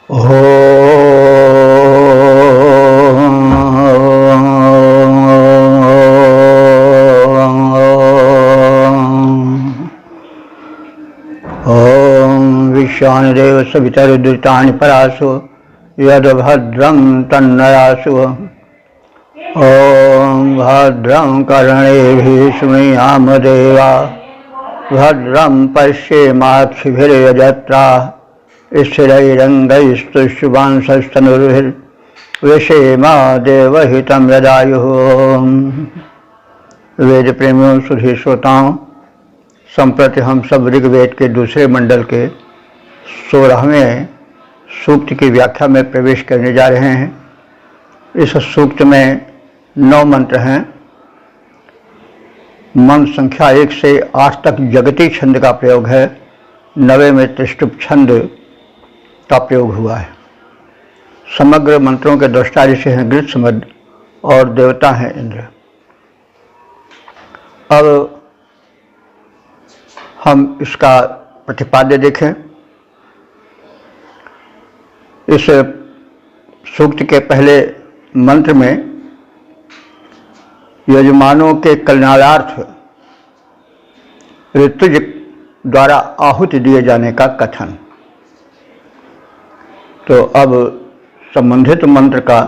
विश्वानिदेव सवितरुद्रितानि परासु यद्भद्रं तन्नयासु। ॐ भद्रं कर्णेभिः शृणुयाम देवा भद्रं पश्येमाक्षिभिर्यजत्राः स्थिरैरङ्गैस्तुष्टुवांशस्तनुर्भिर्विषेम देवहितं यदायुः। वेद प्रेमियों सुधी श्रोताओं, संप्रति हम सब ऋग्वेद के दूसरे मंडल के 16वें सूक्त की व्याख्या में प्रवेश करने जा रहे हैं। इस सूक्त में 9 मंत्र हैं। मंत्र संख्या 1 से 8 तक जगती छंद का प्रयोग है। 9वें में त्रिष्टुप छंद का प्रयोग हुआ है। समग्र मंत्रों के दृष्टा ऋषि हैं गृत्समद और देवता हैं इंद्र। अब हम इसका प्रतिपाद्य देखें। इस सूक्त के पहले मंत्र में यजमानों के कल्याणार्थ ऋतुज द्वारा आहुति दिए जाने का कथन। तो अब संबंधित मंत्र का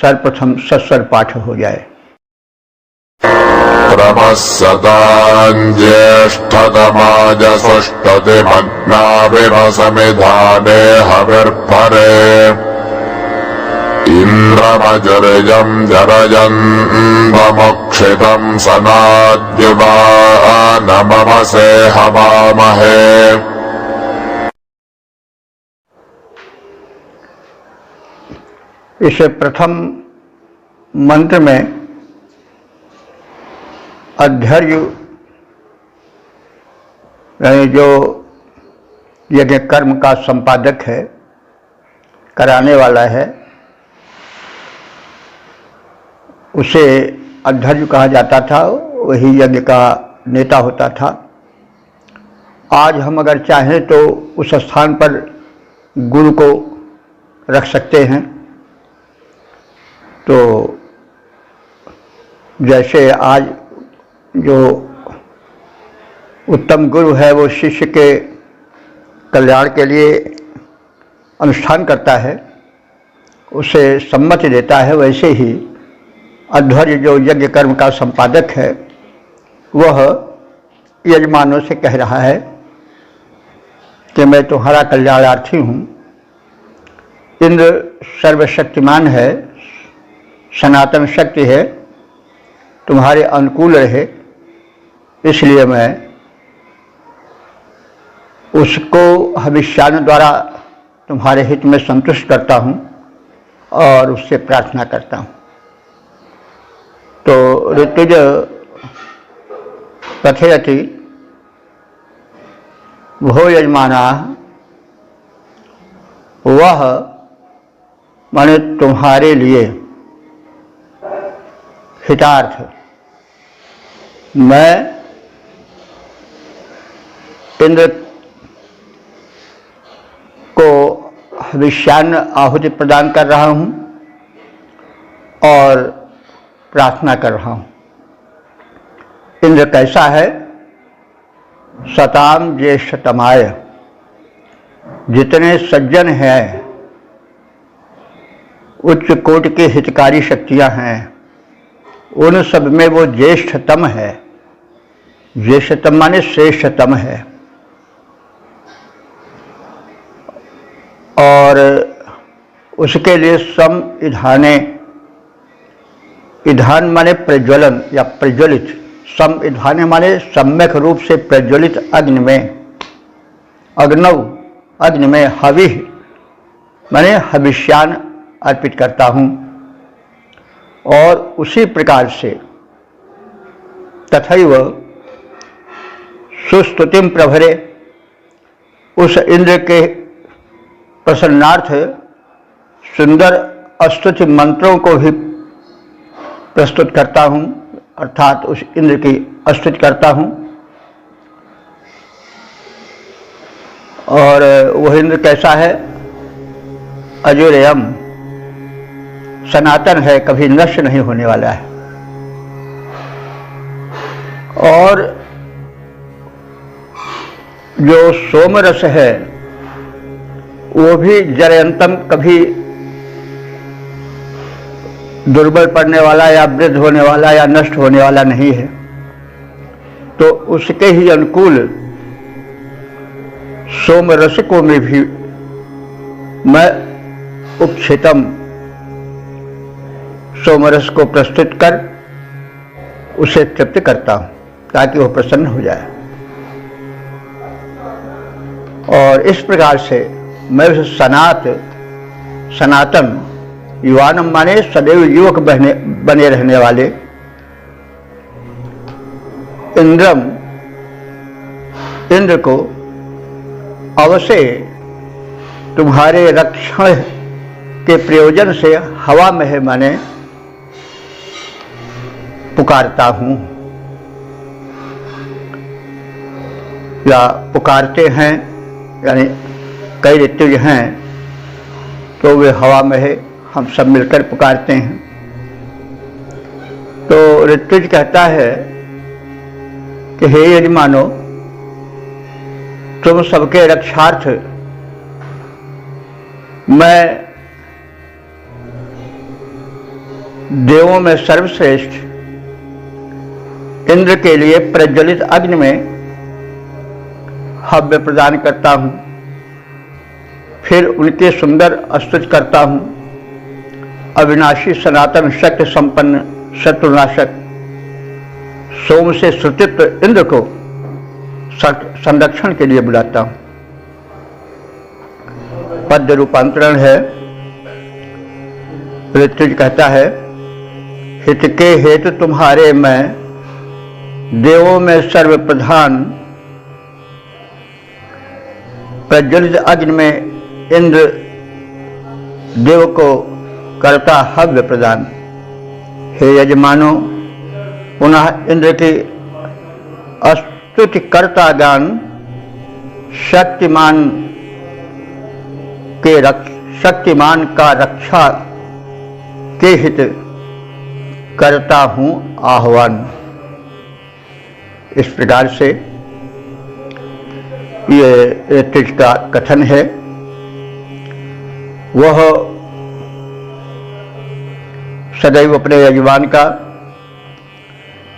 सर्वप्रथम सस्वर पाठ हो जाए। क्रमस्सतां ज्येष्ठतमाजसुष्टतिमग्नाभिरसमिधाने हविर्परे इन्द्रमजर्यं जरयन्तमुक्षितं सनाद्युवानमवसे हवामहे। इस प्रथम मंत्र में अध्यर्य जो यज्ञ कर्म का संपादक है, कराने वाला है, उसे अध्यर्य कहा जाता था। वही यज्ञ का नेता होता था। आज हम अगर चाहें तो उस स्थान पर गुरु को रख सकते हैं। तो जैसे आज जो उत्तम गुरु है वो शिष्य के कल्याण के लिए अनुष्ठान करता है, उसे सम्मति देता है, वैसे ही अध्वर्य जो यज्ञ कर्म का संपादक है वह यजमानों से कह रहा है कि मैं तुम्हारा कल्याणार्थी हूँ। इंद्र सर्वशक्तिमान है, सनातन शक्ति है, तुम्हारे अनुकूल रहे, इसलिए मैं उसको हविष्यान द्वारा तुम्हारे हित में संतुष्ट करता हूँ और उससे प्रार्थना करता हूँ। तो ऋतुज कथयति भो यजमाना, वह माने तुम्हारे लिए हितार्थ मैं इंद्र को हविष्यान्न आहुति प्रदान कर रहा हूँ और प्रार्थना कर रहा हूँ। इंद्र कैसा है? सताम ज्येष्ठतमाय, जितने सज्जन हैं, उच्च कोटि के हितकारी शक्तियाँ हैं, उन सब में वो ज्येष्ठतम है। ज्येष्ठतम माने श्रेष्ठतम है। और उसके लिए सम ईधाने, ईधान माने प्रज्वलन या प्रज्वलित, सम ईधाने माने सम्यक रूप से प्रज्वलित अग्नि में, अग्नौ अग्नि में हवि माने हविष्यान अर्पित करता हूँ। और उसी प्रकार से तथैव सुस्तुतिम प्रभरे, उस इंद्र के प्रसन्नार्थ सुंदर स्तुति मंत्रों को भी प्रस्तुत करता हूँ, अर्थात उस इंद्र की स्तुति करता हूँ। और वह इंद्र कैसा है? अजोरयम सनातन है, कभी नष्ट नहीं होने वाला है। और जो सोम रस है वो भी जरयंतम, कभी दुर्बल पड़ने वाला या वृद्ध होने वाला या नष्ट होने वाला नहीं है। तो उसके ही अनुकूल सोम रस को में भी मैं उपक्षितम सोमरस को प्रस्तुत कर उसे तृप्त करता हूं ताकि वह प्रसन्न हो जाए। और इस प्रकार से मैं उस सनातन युवानम माने सदैव युवक बने रहने वाले इंद्र को अवश्य तुम्हारे रक्षण के प्रयोजन से हवा में माने पुकारता हूं या पुकारते हैं, यानी कई ऋतुज हैं तो वे हवा में है, हम सब मिलकर पुकारते हैं। तो ऋतुज कहता है कि हे यजमानो, तुम सबके रक्षार्थ मैं देवों में सर्वश्रेष्ठ इंद्र के लिए प्रज्वलित अग्नि में हव्य प्रदान करता हूं, फिर उनके सुंदर स्तुति करता हूं। अविनाशी सनातन शक्ति संपन्न शत्रुनाशक सोम से श्रुतित्व इंद्र को संरक्षण के लिए बुलाता हूं। पद्य रूपांतरण है। ऋतुज कहता है, हित के हेतु तुम्हारे मैं देवों में सर्वप्रधान प्रज्वलित अग्नि में इंद्र देव को करता हव्य प्रदान। हे यजमानो, पुनः इंद्र की स्तुति करता गान शक्तिमान का रक्षा के हित करता हूं आह्वान। इस प्रकार से ये ऋतुज का कथन है। वह सदैव अपने यजमान का,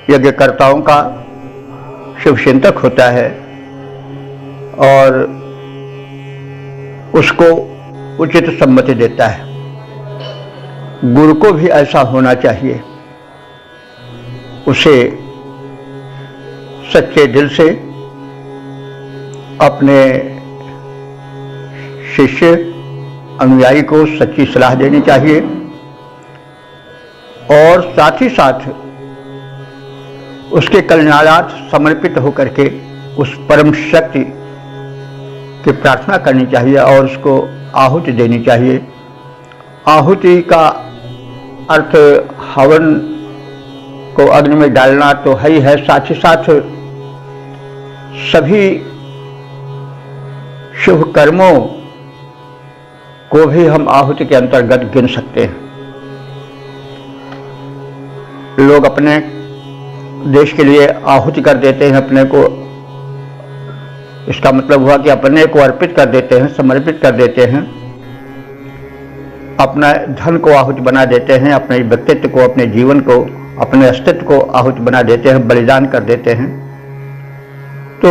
यज्ञकर्ताओं का शुभचिंतक होता है और उसको उचित सम्मति देता है। गुरु को भी ऐसा होना चाहिए, उसे सच्चे दिल से अपने शिष्य अनुयायी को सच्ची सलाह देनी चाहिए और साथ ही साथ उसके कल्याणार्थ समर्पित होकर के उस परम शक्ति की प्रार्थना करनी चाहिए और उसको आहुति देनी चाहिए। आहुति का अर्थ हवन को अग्नि में डालना तो है ही है, साथ ही साथ सभी शुभ कर्मों को भी हम आहुति के अंतर्गत गिन सकते हैं। लोग अपने देश के लिए आहुति कर देते हैं अपने को, इसका मतलब हुआ कि अपने को अर्पित कर देते हैं, समर्पित कर देते हैं, अपना धन को आहुति बना देते हैं, अपने व्यक्तित्व को, अपने जीवन को, अपने अस्तित्व को आहुति बना देते हैं, बलिदान कर देते हैं। तो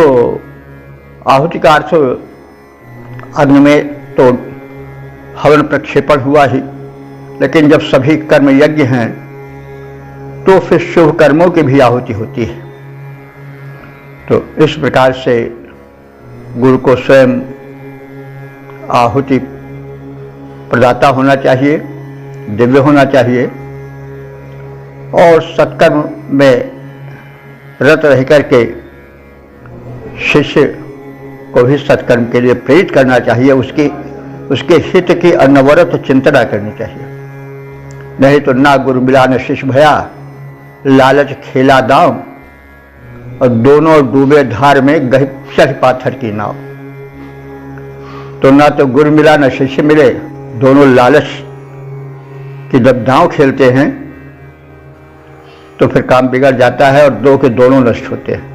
आहुति का अर्थ अग्नि में तो हवन प्रक्षेपण हुआ ही, लेकिन जब सभी कर्म यज्ञ हैं तो फिर शुभ कर्मों की भी आहुति होती है। तो इस प्रकार से गुरु को स्वयं आहुति प्रदाता होना चाहिए, दिव्य होना चाहिए और सत्कर्म में रत रह करके शिष्य को भी सत्कर्म के लिए प्रेरित करना चाहिए, उसके हित की अनवरत चिंतना करनी चाहिए। नहीं तो ना गुरु मिला न शिष्य भया, लालच खेला दांव और दोनों डूबे धार में गही पाथर की नाव। तो ना तो गुरु मिला न शिष्य मिले, दोनों लालच की जब दांव खेलते हैं तो फिर काम बिगड़ जाता है और दो के दोनों नष्ट होते हैं।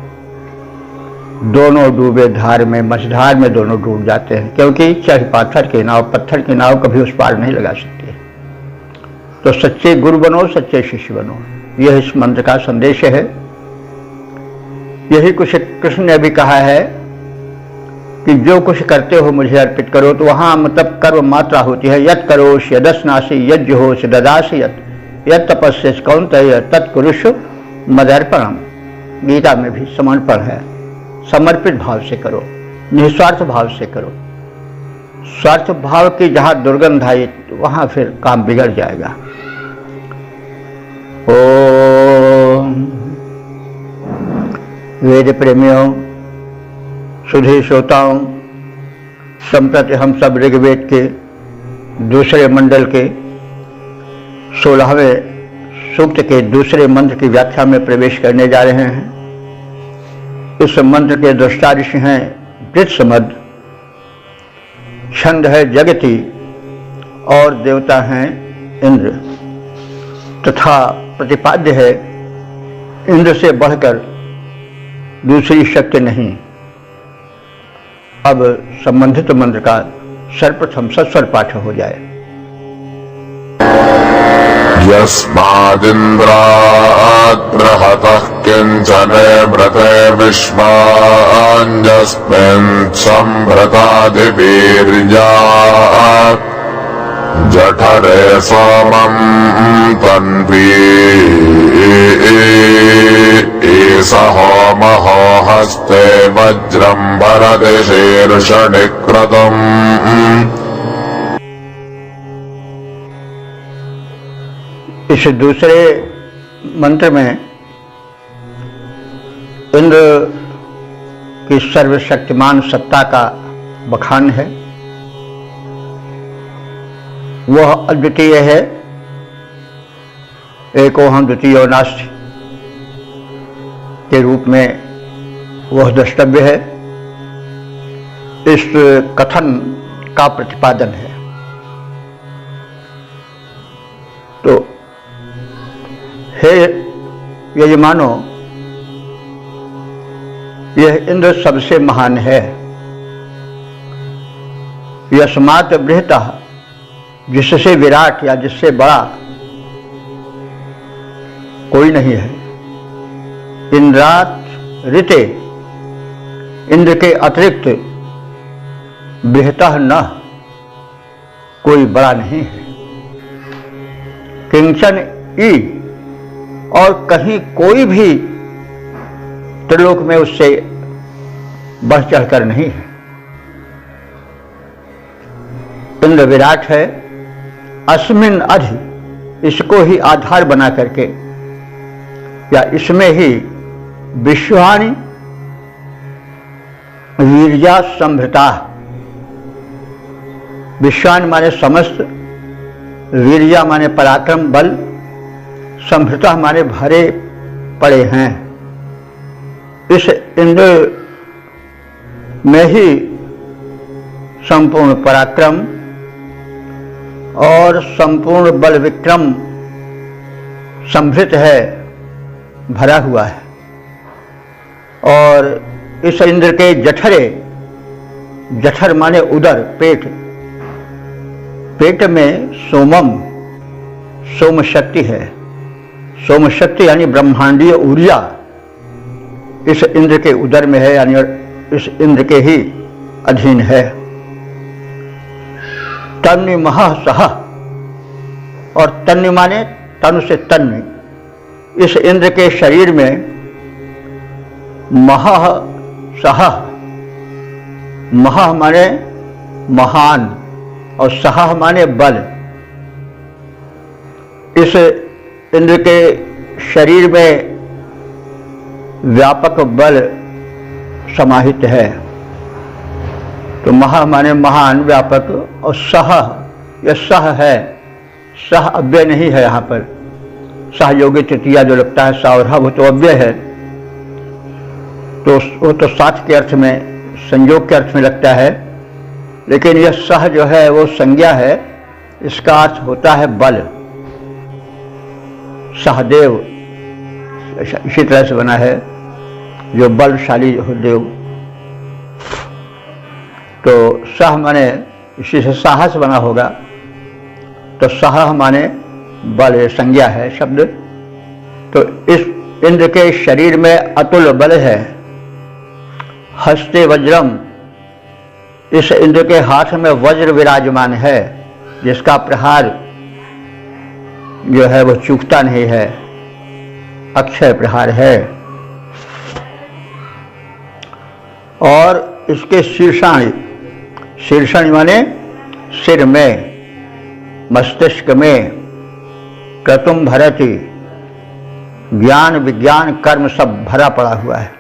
दोनों डूबे धार में, मझधार में दोनों डूब जाते हैं, क्योंकि चाहे पाथर की नाव, पत्थर की नाव कभी उस पार नहीं लगा सकती है। तो सच्चे गुरु बनो, सच्चे शिष्य बनो, यह इस मंत्र का संदेश है। यही कुछ कृष्ण ने भी कहा है कि जो कुछ करते हो मुझे अर्पित करो। तो वहां मतलब कर्म मात्रा होती है, यत् करोष यदस्नासि यज्ञ हो ददासि यत् तपस्या कौन्तेय तत्कुरुषु मदर्पणम। गीता में भी समर्पण है, समर्पित भाव से करो, निस्वार्थ भाव से करो। स्वार्थ भाव की जहां दुर्गंध आई वहां फिर काम बिगड़ जाएगा। ओम वेद प्रेमियों, सुधी श्रोताओं, संप्रति हम सब ऋग्वेद के दूसरे मंडल के 16वें सूक्त के दूसरे मंत्र की व्याख्या में प्रवेश करने जा रहे हैं। इस मंत्र के दृष्टा ऋषि हैं वृत्समद, छंद है जगति और देवता हैं इंद्र, तथा प्रतिपाद्य है इंद्र से बढ़कर दूसरी शक्ति नहीं। अब संबंधित मंत्र का सर्वप्रथम सस्वर पाठ हो जाए। यस्मादिन्द्रात् बृहतः किञ्चने व्रते विश्वाञ्जस्मिन् सम्भृतादिवीर्यात् जठरे सोमं तन्वी सहोमहो हस्ते वज्रं वरदे शीर्षनिक्रतम्। इस दूसरे मंत्र में इंद्र की सर्वशक्तिमान सत्ता का बखान है। वह अद्वितीय है, एकोहम द्वितीयो नास्ति के रूप में वह द्रष्टव्य है। इस कथन का प्रतिपादन है। तो हे यजमानो, यह इंद्र सबसे महान है। यस्मात् बृहतः, जिससे विराट या जिससे बड़ा कोई नहीं है। इंद्रात ऋते, इंद्र के अतिरिक्त बृहतः न, कोई बड़ा नहीं है। किंचन ई, और कहीं कोई भी त्रिलोक में उससे बढ़ चढ़कर नहीं है। इंद्र विराट है। अस्मिन अधि, इसको ही आधार बना करके या इसमें ही विश्वानि वीर्या संभृता, विश्वान माने समस्त, वीर्या माने पराक्रम बल, संभृता माने भरे पड़े हैं। इस इंद्र में ही संपूर्ण पराक्रम और संपूर्ण बल विक्रम संभृत है, भरा हुआ है। और इस इंद्र के जठरे, जठर माने उदर, पेट, पेट में सोमम, सोम शक्ति है। सोम शक्ति यानी ब्रह्मांडीय ऊर्जा इस इंद्र के उदर में है, यानी इस इंद्र के ही अधीन है। तन्नि महा सह, और तन्नि माने तनु से तन्नि, इस इंद्र के शरीर में महा सह, महा माने महान और सह माने बल। इस इंद्र के शरीर में व्यापक बल समाहित है। तो महा माने महान, व्यापक, और सह, यह सह है, सह अव्यय नहीं है। यहाँ पर सहयोगी तृतीया जो लगता है सावधा, वो तो अव्यय है। तो वो तो साथ के अर्थ में, संयोग के अर्थ में लगता है। लेकिन यह सह जो है वो संज्ञा है, इसका अर्थ होता है बल। सहदेव इसी तरह से बना है, जो बलशाली हो देव। तो सह माने इसी से साहस बना होगा, तो सह माने बल, संज्ञा है शब्द। तो इस इंद्र के शरीर में अतुल बल है। हस्ते वज्रम, इस इंद्र के हाथ में वज्र विराजमान है, जिसका प्रहार जो है वो चूकता नहीं है, अक्षय प्रहार है। और इसके शीर्षाणी, शीर्षाणी माने सिर में, मस्तिष्क में, क्रतुम भरति, ज्ञान विज्ञान कर्म सब भरा पड़ा हुआ है।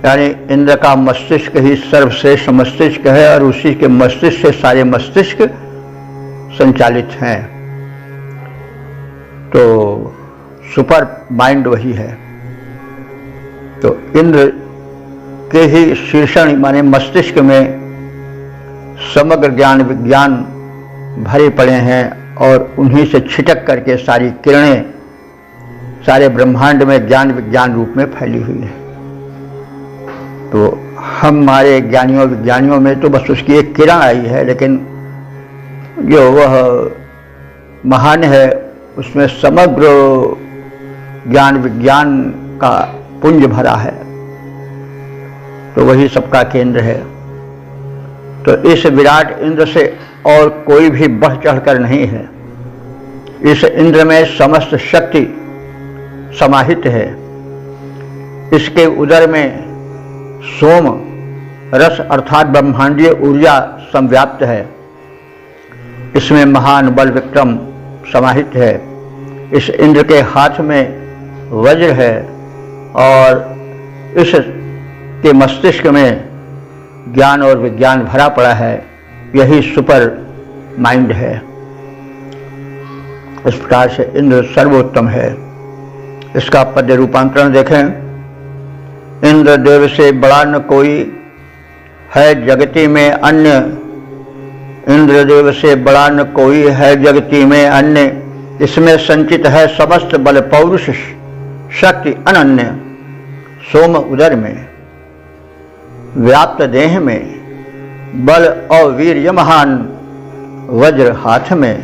यानी इंद्र का मस्तिष्क ही सर्वश्रेष्ठ मस्तिष्क है और उसी के मस्तिष्क से सारे मस्तिष्क संचालित हैं। तो सुपर माइंड वही है। तो इंद्र के ही शीर्षण माने मस्तिष्क में समग्र ज्ञान विज्ञान भरे पड़े हैं और उन्हीं से छिटक करके सारी किरणें सारे ब्रह्मांड में ज्ञान विज्ञान रूप में फैली हुई है। तो हमारे ज्ञानियों विज्ञानियों में तो बस उसकी एक किरण आई है, लेकिन जो वह महान है उसमें समग्र ज्ञान विज्ञान का पुंज भरा है। तो वही सबका केंद्र है। तो इस विराट इंद्र से और कोई भी बढ़ चढ़कर नहीं है। इस इंद्र में समस्त शक्ति समाहित है। इसके उदर में सोम रस अर्थात ब्रह्मांडीय ऊर्जा संव्याप्त है। इसमें महान बल विक्रम समाहित है। इस इंद्र के हाथ में वज्र है और इस के मस्तिष्क में ज्ञान और विज्ञान भरा पड़ा है। यही सुपर माइंड है। इस प्रकार से इंद्र सर्वोत्तम है। इसका पद्य रूपांतरण देखें। इंद्र देव से बड़ा न कोई है जगती में अन्य, इंद्र देव से बड़ा न कोई है जगती में अन्य। इसमें संचित है समस्त बल पौरुष शक्ति अनन्य। सोम उदर में, व्याप्त देह में, बल और वीर्य महान, वज्र हाथ में,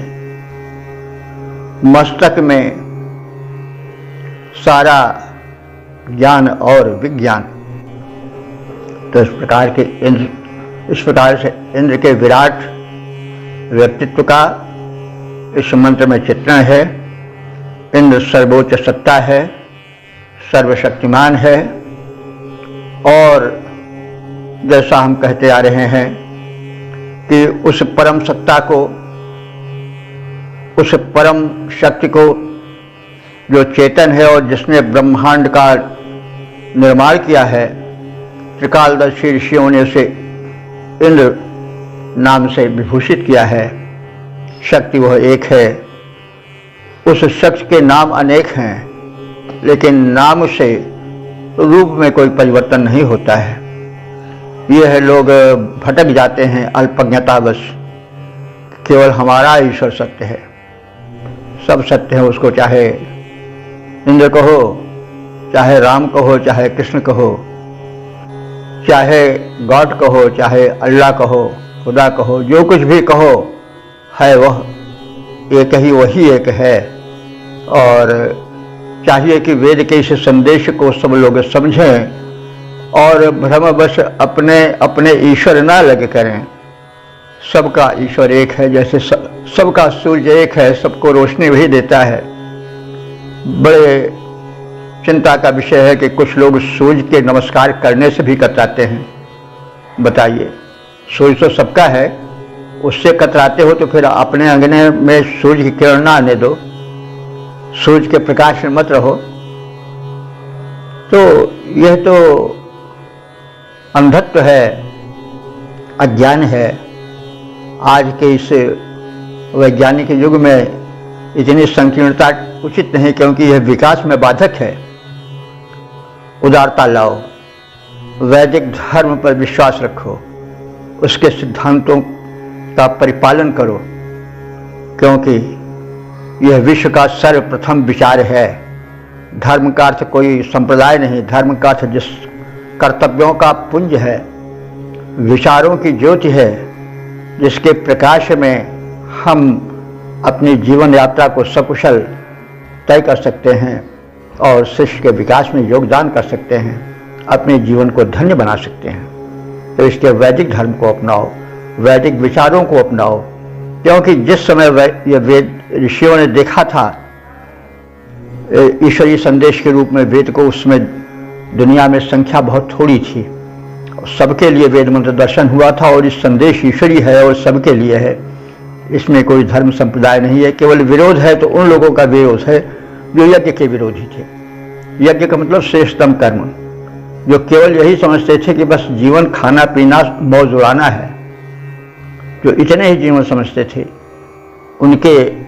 मस्तक में सारा ज्ञान और विज्ञान। तो इस प्रकार के इंद्र, इस प्रकार से इंद्र के विराट व्यक्तित्व का इस मंत्र में चित्रण है। इंद्र सर्वोच्च सत्ता है, सर्वशक्तिमान है और जैसा हम कहते आ रहे हैं कि उस परम सत्ता को, उस परम शक्ति को जो चेतन है और जिसने ब्रह्मांड का निर्माण किया है, त्रिकालदर्शी ऋषियों ने उसे इंद्र नाम से विभूषित किया है। शक्ति वह एक है। उस शख्स के नाम अनेक हैं, लेकिन नाम से रूप में कोई परिवर्तन नहीं होता है। यह लोग भटक जाते हैं अल्पज्ञतावश। केवल हमारा ईश्वर सत्य है, सब सत्य है। उसको चाहे इंद्र कहो, चाहे राम कहो, चाहे कृष्ण कहो, चाहे गॉड कहो, चाहे अल्लाह कहो, खुदा कहो, जो कुछ भी कहो, है वह एक ही, वही एक है। और चाहिए कि वेद के इस संदेश को सब लोग समझें और भ्रमवश अपने अपने ईश्वर ना लगे करें। सबका ईश्वर एक है। जैसे सबका सूर्य एक है, सबको रोशनी वही देता है। बड़े चिंता का विषय है कि कुछ लोग सूर्य के नमस्कार करने से भी कतराते हैं। बताइए, सूर्य तो सबका है, उससे कतराते हो तो फिर अपने अंगने में सूर्य की किरण ना आने दो, सूर्य के प्रकाश में मत रहो। तो यह तो अंधत्व है, अज्ञान है। आज के इस वैज्ञानिक युग में इतनी संकीर्णता उचित नहीं, क्योंकि यह विकास में बाधक है। उदारता लाओ, वैदिक धर्म पर विश्वास रखो, उसके सिद्धांतों का परिपालन करो क्योंकि यह विश्व का सर्वप्रथम विचार है। धर्म का अर्थ कोई संप्रदाय नहीं, धर्म का अर्थ जिस कर्तव्यों का पुंज है, विचारों की ज्योति है, जिसके प्रकाश में हम अपनी जीवन यात्रा को सकुशल तय कर सकते हैं और शिष्य के विकास में योगदान कर सकते हैं, अपने जीवन को धन्य बना सकते हैं। तो इसके वैदिक धर्म को अपनाओ, वैदिक विचारों को अपनाओ, क्योंकि जिस समय ये वेद ऋषियों ने देखा था ईश्वरीय संदेश के रूप में वेद को, उसमें दुनिया में संख्या बहुत थोड़ी थी, सबके लिए वेद मंत्र दर्शन हुआ था और इस संदेश ईश्वरीय है और सबके लिए है। इसमें कोई धर्म संप्रदाय नहीं है। केवल विरोध है तो उन लोगों का विरोध है जो यज्ञ के विरोधी थे। यज्ञ का मतलब श्रेष्ठतम कर्म, जो केवल यही समझते थे कि बस जीवन खाना पीना मौज उड़ाना है, जो इतने ही जीवन समझते थे, उनके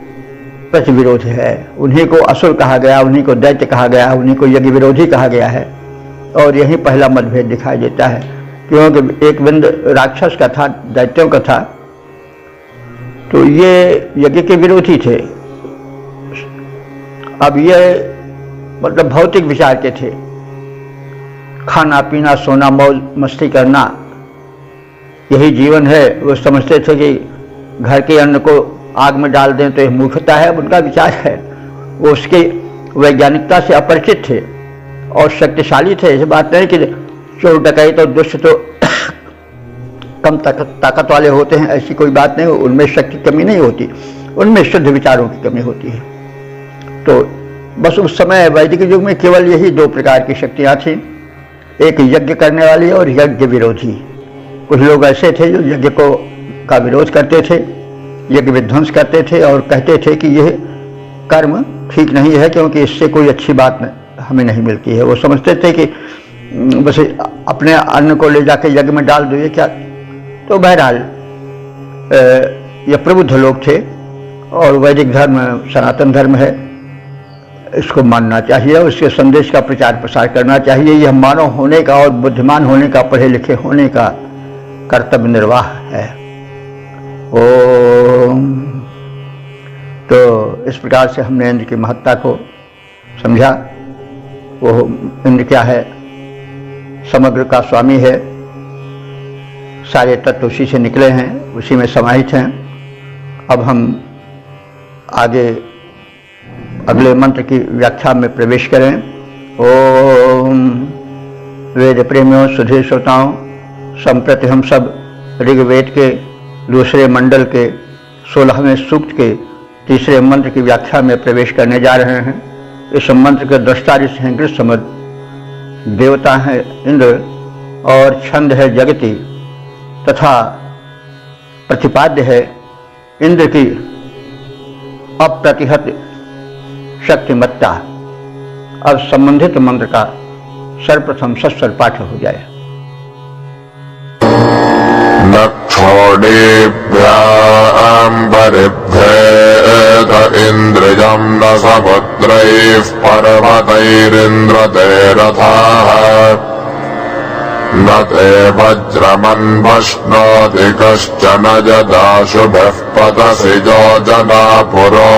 प्रति विरोध है। उन्हीं को असुर कहा गया, उन्हीं को दैत्य कहा गया, उन्हीं को यज्ञ विरोधी कहा गया है। और यही पहला मतभेद दिखाई देता है, क्योंकि एक बिंद राक्षस का था, दैत्यों का था, तो ये यज्ञ के विरोधी थे। अब ये मतलब भौतिक विचार के थे, खाना पीना सोना मौज मस्ती करना यही जीवन है। वो समझते थे कि घर के अन्न को आग में डाल दें तो यह मूर्खता है। उनका विचार है, वो उसके वैज्ञानिकता से अपरिचित थे और शक्तिशाली थे। ऐसी बात नहीं कि चोर डकैत और दुष्ट तो कम ताकत वाले होते हैं, ऐसी कोई बात नहीं। उनमें शक्ति की कमी नहीं होती, उनमें शुद्ध विचारों की कमी होती है। तो बस उस समय वैदिक युग में केवल यही दो प्रकार की शक्तियाँ थीं, एक यज्ञ करने वाली और यज्ञ विरोधी। कुछ लोग ऐसे थे जो यज्ञ का विरोध करते थे, यज्ञ विध्वंस करते थे और कहते थे कि यह कर्म ठीक नहीं है, क्योंकि इससे कोई अच्छी बात हमें नहीं मिलती है। वो समझते थे कि बस अपने अन्न को ले जाके यज्ञ में डाल दो, ये क्या। तो बहरहाल ये प्रबुद्ध लोग थे और वैदिक धर्म सनातन धर्म है, इसको मानना चाहिए और इसके संदेश का प्रचार प्रसार करना चाहिए। यह मानव होने का और बुद्धिमान होने का, पढ़े लिखे होने का कर्तव्य निर्वाह है। ओम। तो इस प्रकार से हमने इंद्र की महत्ता को समझा। वो इंद्र क्या है? समग्र का स्वामी है, सारे तत्व उसी से निकले हैं, उसी में समाहित हैं। अब हम आगे अगले मंत्र की व्याख्या में प्रवेश करें। ओम। वेद प्रेमियों, सुधीर श्रोताओं, संप्रति हम सब ऋग्वेद के दूसरे मंडल के 16वें सूक्त के तीसरे मंत्र की व्याख्या में प्रवेश करने जा रहे हैं। इस मंत्र के दृष्टा ऋषि हैं गृहसमद, देवता हैं इंद्र और छंद है जगति तथा प्रतिपाद्य है इंद्र की अप्रतिहत शक्तिमत्ता। अब संबंधित मंत्र का सर्वप्रथम सस्वर पाठ हो जाए। नक्षोडेभ्याम्बरेभ्येत इन्द्रियं न समुद्रैः पर्वतैरिन्द्रते रथाः न ते वज्रमन्वश्नोति कश्चन यदा शुभः पतसि योजनापुरो।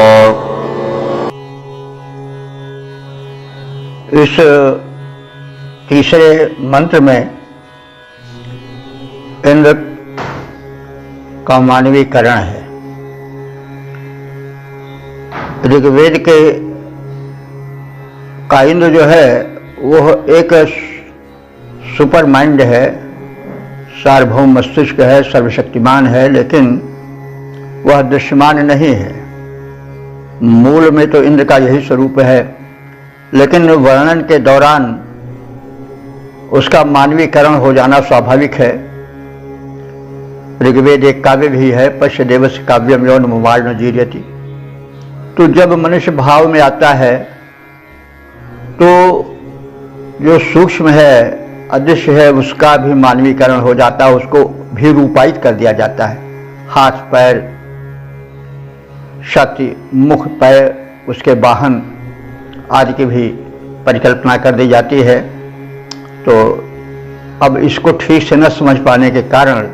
इस तीसरे मंत्र में इंद्र का मानवीकरण है। ऋग्वेद के का इंद्र जो है वो एक सुपर माइंड है, सार्वभौम मस्तिष्क है, सर्वशक्तिमान है, लेकिन वह दृश्यमान नहीं है। मूल में तो इंद्र का यही स्वरूप है, लेकिन वर्णन के दौरान उसका मानवीकरण हो जाना स्वाभाविक है। ऋग्वेद एक काव्य भी है, पश्य देवस्य काव्यम यौन मुमार न जीर्यति। तो जब मनुष्य भाव में आता है तो जो सूक्ष्म है, अदृश्य है, उसका भी मानवीकरण हो जाता है, उसको भी रूपायित कर दिया जाता है। हाथ पैर, शक्ति, मुख, पैर, उसके वाहन आदि की भी परिकल्पना कर दी जाती है। तो अब इसको ठीक से न समझ पाने के कारण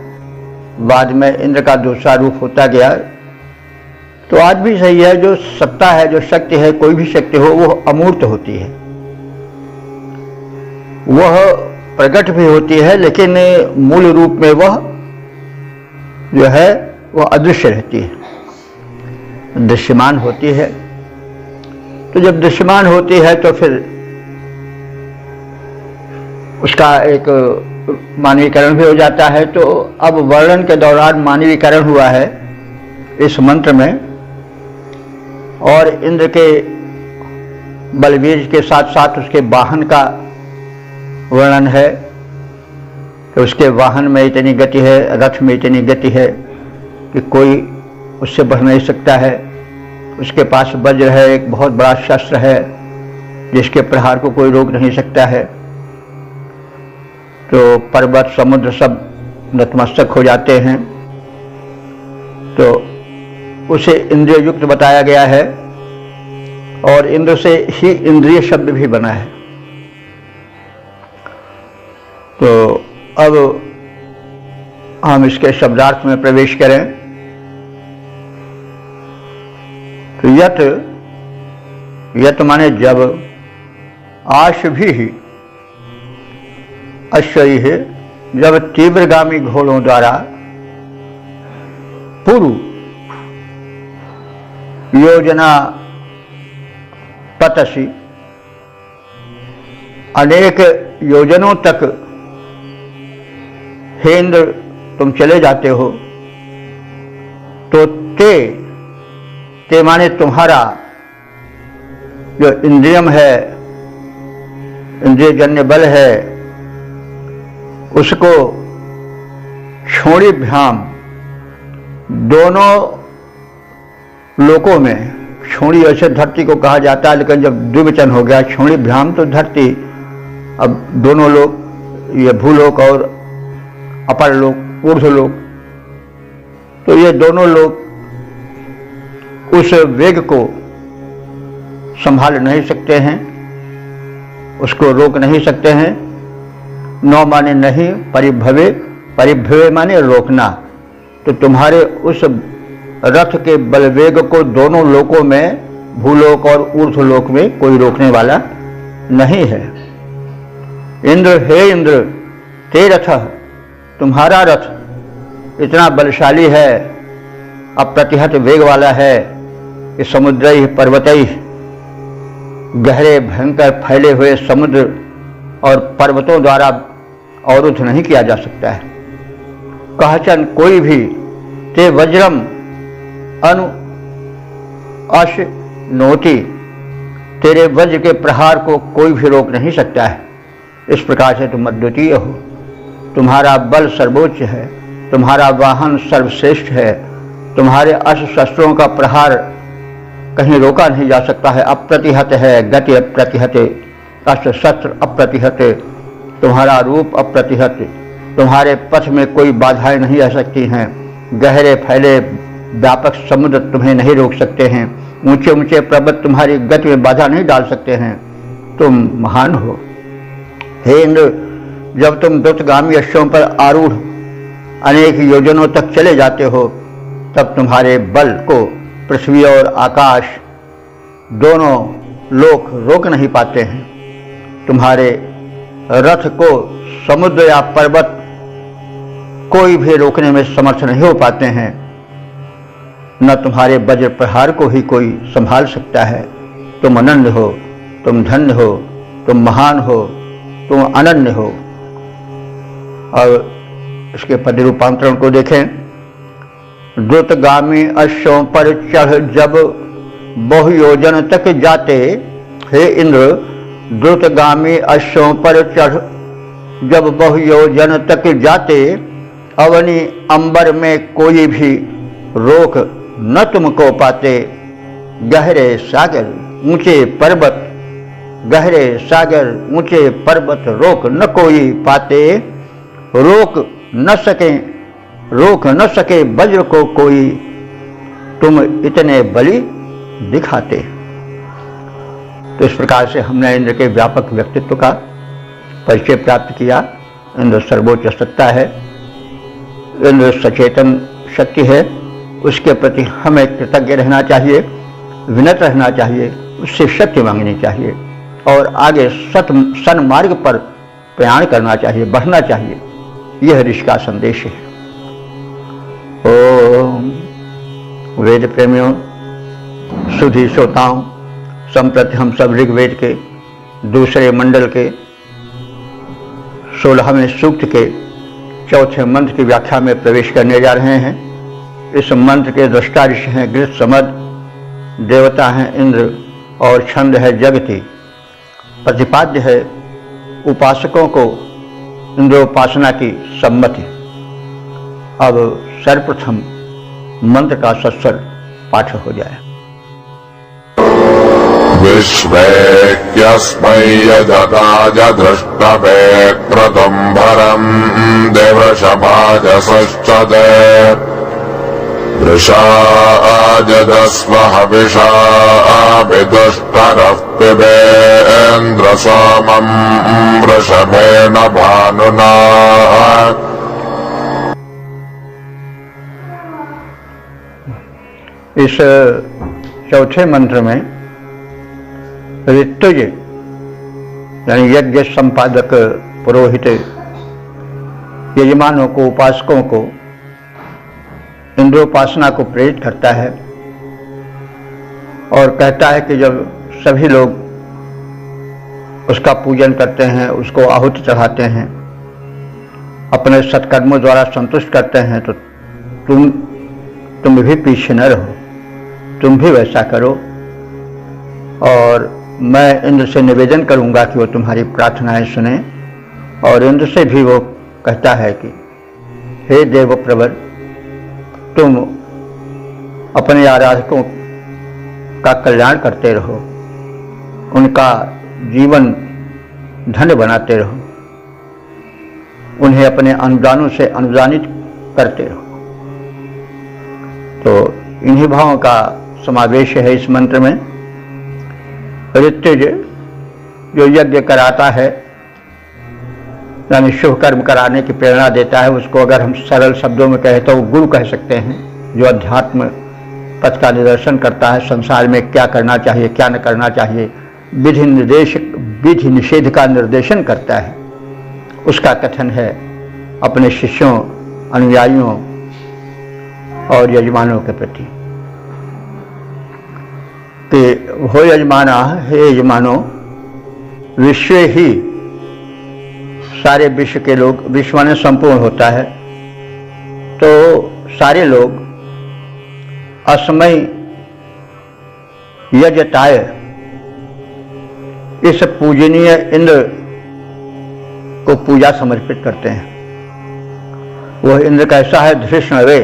बाद में इंद्र का दूसरा रूप होता गया तो आज भी सही है, जो सत्ता है, जो शक्ति है, कोई भी शक्ति हो, वो अमूर्त होती है, वह प्रकट भी होती है, लेकिन मूल रूप में वह जो है वह अदृश्य रहती है, दृश्यमान होती है। तो जब दृश्यमान होती है तो फिर उसका एक मानवीकरण भी हो जाता है। तो अब वर्णन के दौरान मानवीकरण हुआ है इस मंत्र में, और इंद्र के बलवीर के साथ साथ उसके वाहन का वर्णन है कि उसके वाहन में इतनी गति है, रथ में इतनी गति है कि कोई उससे बढ़ नहीं सकता है। उसके पास वज्र है, एक बहुत बड़ा शस्त्र है जिसके प्रहार को कोई रोक नहीं सकता है। तो पर्वत समुद्र सब नतमस्तक हो जाते हैं। तो उसे इंद्रिय युक्त बताया गया है, और इंद्र से ही इंद्रिय शब्द भी बना है। तो अब हम इसके शब्दार्थ में प्रवेश करें। तो यत माने जब, आश भी अश्वई है, जब तीव्रगामी घोड़ों द्वारा पूर्व योजना पतसी, अनेक योजनों तक हे इंद्र तुम चले जाते हो। तो ते माने तुम्हारा जो इंद्रियम है, इंद्रिय जन्य बल है, उसको क्षोणीभ्याम, दोनों लोकों में, क्षोणी ऐसे धरती को कहा जाता है, लेकिन जब द्विवचन हो गया क्षोणीभ्याम तो धरती, अब दोनों लोक, ये भूलोक और अपर लोक, ऊर्ध्वलोक, तो ये दोनों लोग उस वेग को संभाल नहीं सकते हैं, उसको रोक नहीं सकते हैं। नौ माने नहीं, परिभवे, परिभवे माने रोकना। तो तुम्हारे उस रथ के बलवेग को दोनों लोकों में, भूलोक और ऊर्ध्वलोक में, कोई रोकने वाला नहीं है। इंद्र, हे इंद्र, ते रथ, तुम्हारा रथ इतना बलशाली है, अप्रतिहत वेग वाला है कि समुद्रई पर्वतई, गहरे भयंकर फैले हुए समुद्र और पर्वतों द्वारा अवरुद्ध नहीं किया जा सकता है। कहचन कोई भी ते वज्रम अनु अश नोति, तेरे वज्र के प्रहार को कोई भी रोक नहीं सकता है। इस प्रकार से तुम अद्वितीय हो, तुम्हारा बल सर्वोच्च है, तुम्हारा वाहन सर्वश्रेष्ठ है, तुम्हारे अस्त्र शस्त्रों का प्रहार कहीं रोका नहीं जा सकता है, अप्रतिहत है, गति अप्रतिहत, अस्त्र शस्त्र अप्रतिहत, तुम्हारा रूप अप्रतिहत, तुम्हारे पथ में कोई बाधाएं नहीं आ सकती हैं, गहरे फैले व्यापक समुद्र तुम्हें नहीं रोक सकते हैं, ऊंचे ऊंचे पर्वत तुम्हारी गति में बाधा नहीं डाल सकते हैं, तुम महान हो। हे इंद्र, जब तुम द्रुतगामी अश्वों पर आरूढ़ अनेक योजनों तक चले जाते हो, तब तुम्हारे बल को पृथ्वी और आकाश दोनों लोक रोक नहीं पाते हैं। तुम्हारे रथ को समुद्र या पर्वत कोई भी रोकने में समर्थ नहीं हो पाते हैं, न तुम्हारे वज्र प्रहार को ही कोई संभाल सकता है। तुम अनन्य हो, तुम धन्य हो, तुम महान हो, तुम अनन्य हो। और इसके पद रूपांतरण को देखें। द्रुतगामी अश्वों पर चढ़ जब बहु योजन तक जाते, हे इंद्र, द्रुतगामी अश्वों पर चढ़ जब बहु योजन तक जाते, अवनी अंबर में कोई भी रोक न तुमको पाते। गहरे सागर ऊंचे पर्वत, गहरे सागर ऊंचे पर्वत रोक न कोई पाते। रोक न सके वज्र को कोई, तुम इतने बलि दिखाते। तो इस प्रकार से हमने इंद्र के व्यापक व्यक्तित्व का परिचय प्राप्त किया। इंद्र सर्वोच्च सत्ता है, इंद्र सचेतन शक्ति है, उसके प्रति हमें कृतज्ञ रहना चाहिए, विनम्र रहना चाहिए, उससे शक्ति मांगनी चाहिए और आगे सन्मार्ग पर प्रयाण करना चाहिए, बढ़ना चाहिए। यह ऋषि का संदेश है। ओम वेद प्रेमियों, सुधी श्रोताओं, संप्रति हम सब ऋग्वेद के दूसरे मंडल के 16वें सूक्त के चौथे मंत्र की व्याख्या में प्रवेश करने जा रहे हैं। इस मंत्र के दृष्टा ऋषि हैं गृह समद, देवता हैं इंद्र और छंद है जगति। प्रतिपाद्य है उपासकों को इंद्रोपासना की सम्मति। अब सर्वप्रथम मंत्र का सत्सर पाठ हो जाए। विश्वेक्यस्मै यजताज धृष्टवे क्रतुम्भरम् देवशमाजसश्च ते वृषाजदस्व हविषा विदुष्टरः पिबेन्द्रसोमम् वृषभेण भानुना। इस चौथे मंत्र में ऋतुज यानी यज्ञ संपादक पुरोहित यजमानों को, उपासकों को इंद्रोपासना को प्रेरित करता है और कहता है कि जब सभी लोग उसका पूजन करते हैं, उसको आहुति चढ़ाते हैं, अपने सत्कर्मों द्वारा संतुष्ट करते हैं, तो तुम भी पीछे न रहो, तुम भी वैसा करो। और मैं इंद्र से निवेदन करूंगा कि वो तुम्हारी प्रार्थनाएं सुने। और इंद्र से भी वो कहता है कि हे देव प्रवर, तुम अपने आराधकों का कल्याण करते रहो, उनका जीवन धन्य बनाते रहो, उन्हें अपने अनुदानों से अनुदानित करते रहो। तो इन्हीं भावों का समावेश है इस मंत्र में। ऋतुज जो यज्ञ कराता है यानी शुभ कर्म कराने की प्रेरणा देता है, उसको अगर हम सरल शब्दों में कहें तो गुरु कह सकते हैं, जो अध्यात्म पथ का निदर्शन करता है, संसार में क्या करना चाहिए क्या न करना चाहिए, विधि निषेध का निर्देशन करता है। उसका कथन है अपने शिष्यों, अनुयायियों और यजमानों के प्रति कि हो यजमाना, हे यजमानों, विश्व ही सारे विश्व के लोग, विश्व में संपूर्ण होता है, तो सारे लोग अस्मै यजताय इस पूजनीय इंद्र को पूजा समर्पित करते हैं। वह इंद्र कैसा है? धृष्णवे।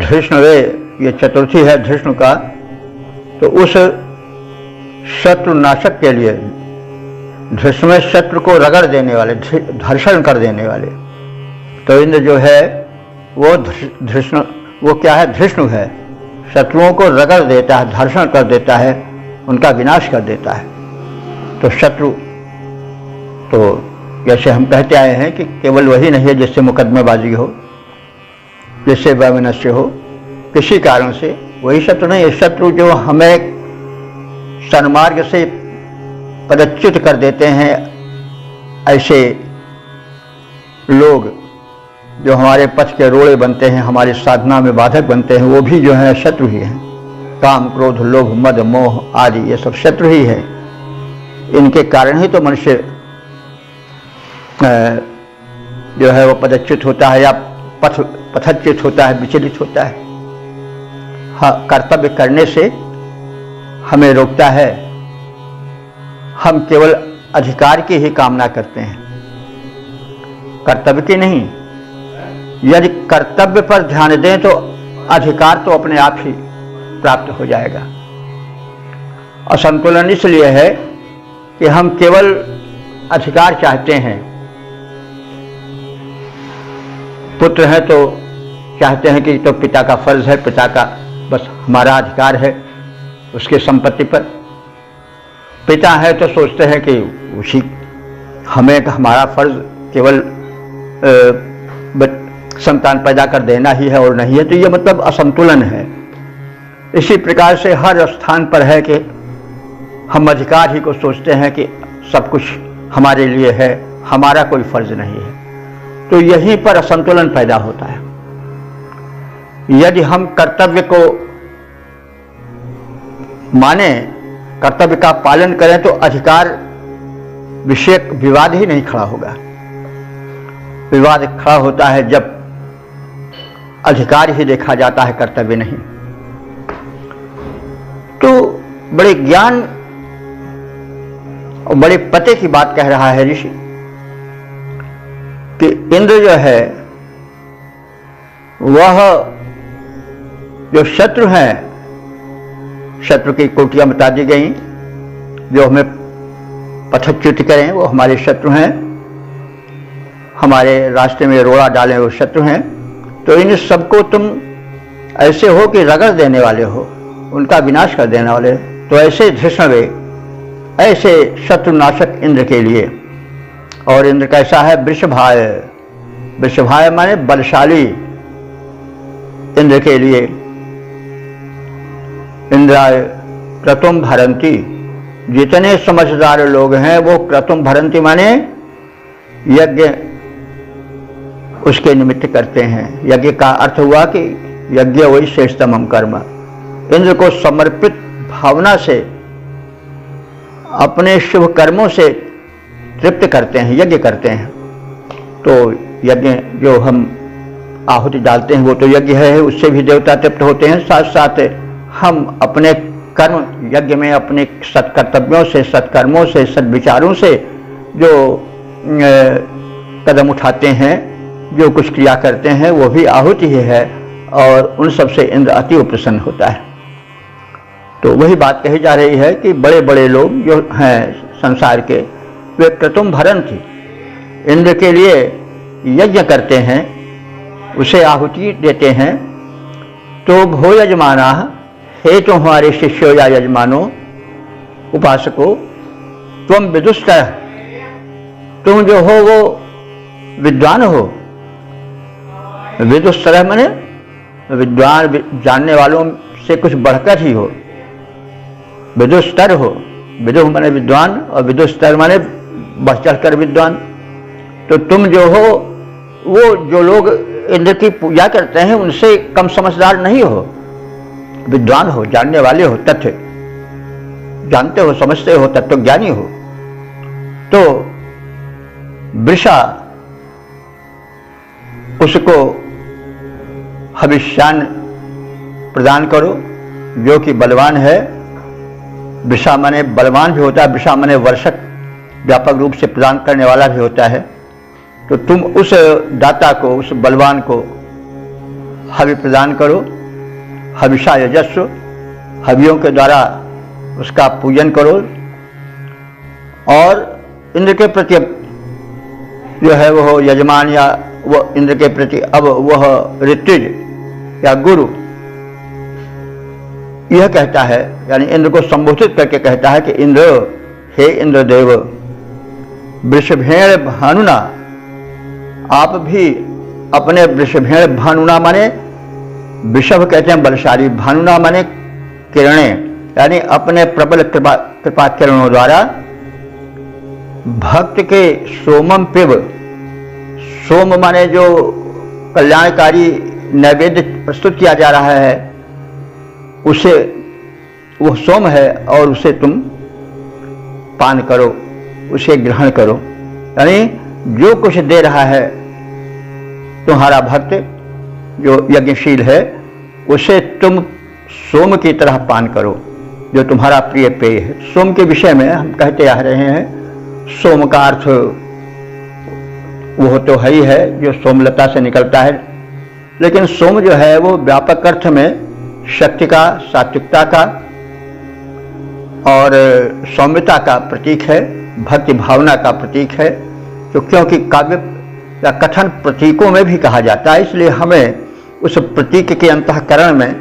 धृष्णवे ये चतुर्थी है धृष्ण का, तो उस शत्रुनाशक के लिए, धृष्ण में शत्रु को रगड़ देने वाले, धर्षण कर देने वाले, तो इंद्र जो है वो धृष्ण, वो क्या है? धृष्णु है। शत्रुओं को रगड़ देता है, धर्षण कर देता है, उनका विनाश कर देता है। तो शत्रु, तो जैसे हम कहते आए हैं कि केवल वही नहीं है जिससे मुकदमेबाजी हो, जिससे वैमनस्य हो, किसी कारण से, वही शत्रु नहीं है। शत्रु जो हमें सन्मार्ग से पदच्युत कर देते हैं, ऐसे लोग जो हमारे पथ के रोड़े बनते हैं, हमारी साधना में बाधक बनते हैं, वो भी जो है शत्रु ही हैं। काम, क्रोध, लोभ, मद, मोह आदि ये सब शत्रु ही है। इनके कारण ही तो मनुष्य जो है वो पदच्युत होता है या पथच्युत होता है, विचलित होता है। हाँ, कर्तव्य करने से हमें रोकता है। हम केवल अधिकार की ही कामना करते हैं, कर्तव्य की नहीं। यदि कर्तव्य पर ध्यान दें तो अधिकार तो अपने आप ही प्राप्त हो जाएगा। असंतुलन इसलिए है कि हम केवल अधिकार चाहते हैं। पुत्र है तो चाहते हैं कि तो पिता का फर्ज है, पिता का बस हमारा अधिकार है उसके संपत्ति पर। पिता है तो सोचते हैं कि उसी हमें हमारा फर्ज केवल संतान पैदा कर देना ही है और नहीं है, तो ये मतलब असंतुलन है। इसी प्रकार से हर स्थान पर है कि हम अधिकार ही को सोचते हैं कि सब कुछ हमारे लिए है, हमारा कोई फर्ज नहीं है, तो यहीं पर असंतुलन पैदा होता है। यदि हम कर्तव्य को माने, कर्तव्य का पालन करें, तो अधिकार विषयक विवाद ही नहीं खड़ा होगा। विवाद खड़ा होता है जब अधिकार ही देखा जाता है, कर्तव्य नहीं। तो बड़े ज्ञान और बड़े पते की बात कह रहा है ऋषि कि इंद्र जो है वह जो शत्रु हैं, शत्रु की कोटियां बता दी गई, जो हमें पथच्युत करें वो हमारे शत्रु हैं, हमारे रास्ते में रोड़ा डालें वो शत्रु हैं। तो इन सबको तुम ऐसे हो कि रगड़ देने वाले हो, उनका विनाश कर देने वाले। तो ऐसे धृष्णवे, ऐसे शत्रुनाशक इंद्र के लिए। और इंद्र कैसा है? वृषभाय। वृषभाय माने बलशाली इंद्र के लिए। इंद्राय क्रतुम भरंती, जितने समझदार लोग हैं वो क्रतुम भरंती माने यज्ञ उसके निमित्त करते हैं। यज्ञ का अर्थ हुआ कि यज्ञ वही श्रेष्ठतम कर्म। इंद्र को समर्पित भावना से अपने शुभ कर्मों से तृप्त करते हैं, यज्ञ करते हैं। तो यज्ञ जो हम आहुति डालते हैं वो तो यज्ञ है, उससे भी देवता तृप्त होते हैं। साथ साथ हम अपने कर्म यज्ञ में अपने सत्कर्तव्यों से, सत्कर्मों से, सद्विचारों से जो कदम उठाते हैं, जो कुछ क्रिया करते हैं, वो भी आहुति ही है। और उन सब से इंद्र अति प्रसन्न होता है। तो वही बात कही जा रही है कि बड़े बड़े लोग जो हैं संसार के, वे क्रतुम भरंती, इंद्र के लिए यज्ञ करते हैं, उसे आहुति देते हैं। तो भो यजमाना, हे तो हमारे शिष्यों या यजमानों, उपासकों, तुम विदुष्ट, तुम जो हो वो विद्वान हो। विदुष्ट माने विद्वान, जानने वालों से कुछ बढ़कर ही हो, विदुस्तर हो। विदुह माने विद्वान और विदुस्तर माने बढ़ चढ़कर विद्वान। तो तुम जो हो वो जो लोग इंद्र की पूजा करते हैं उनसे कम समझदार नहीं हो, विद्वान हो, जानने वाले हो, तथ्य जानते हो, समझते हो, तत्वज्ञानी हो। तो वृषा उसको हविष्यान प्रदान करो जो कि बलवान है। वृषा माने बलवान भी होता है, वृषा माने वर्षक, व्यापक रूप से प्रदान करने वाला भी होता है। तो तुम उस दाता को, उस बलवान को हवि प्रदान करो। हविषा यजस्व, हवियों के द्वारा उसका पूजन करो। और इंद्र के प्रति जो है वह यजमान या वह इंद्र के प्रति अब वह ऋत्विज या गुरु यह कहता है, यानी इंद्र को संबोधित करके कहता है कि इंद्र, हे इंद्रदेव, वृषभेण भानुना, आप भी अपने वृषभेण, भानुना माने वृषभ कहते हैं बलशाली, भानुना माने किरणें, यानी अपने प्रबल कृपा किरणों द्वारा भक्त के सोमम पिब, सोम माने जो कल्याणकारी नैवेद्य प्रस्तुत किया जा रहा है उसे, वह सोम है और उसे तुम पान करो, उसे ग्रहण करो। यानी जो कुछ दे रहा है तुम्हारा भक्त जो यज्ञशील है उसे तुम सोम की तरह पान करो, जो तुम्हारा प्रिय पेय है। सोम के विषय में हम कहते आ रहे हैं, सोम का अर्थ वो तो है ही है जो सोमलता से निकलता है, लेकिन सोम जो है वो व्यापक अर्थ में शक्ति का, सात्विकता का और सौम्यता का प्रतीक है, भक्ति भावना का प्रतीक है। तो क्योंकि काव्य या कथन प्रतीकों में भी कहा जाता है, इसलिए हमें उस प्रतीक के अंतःकरण में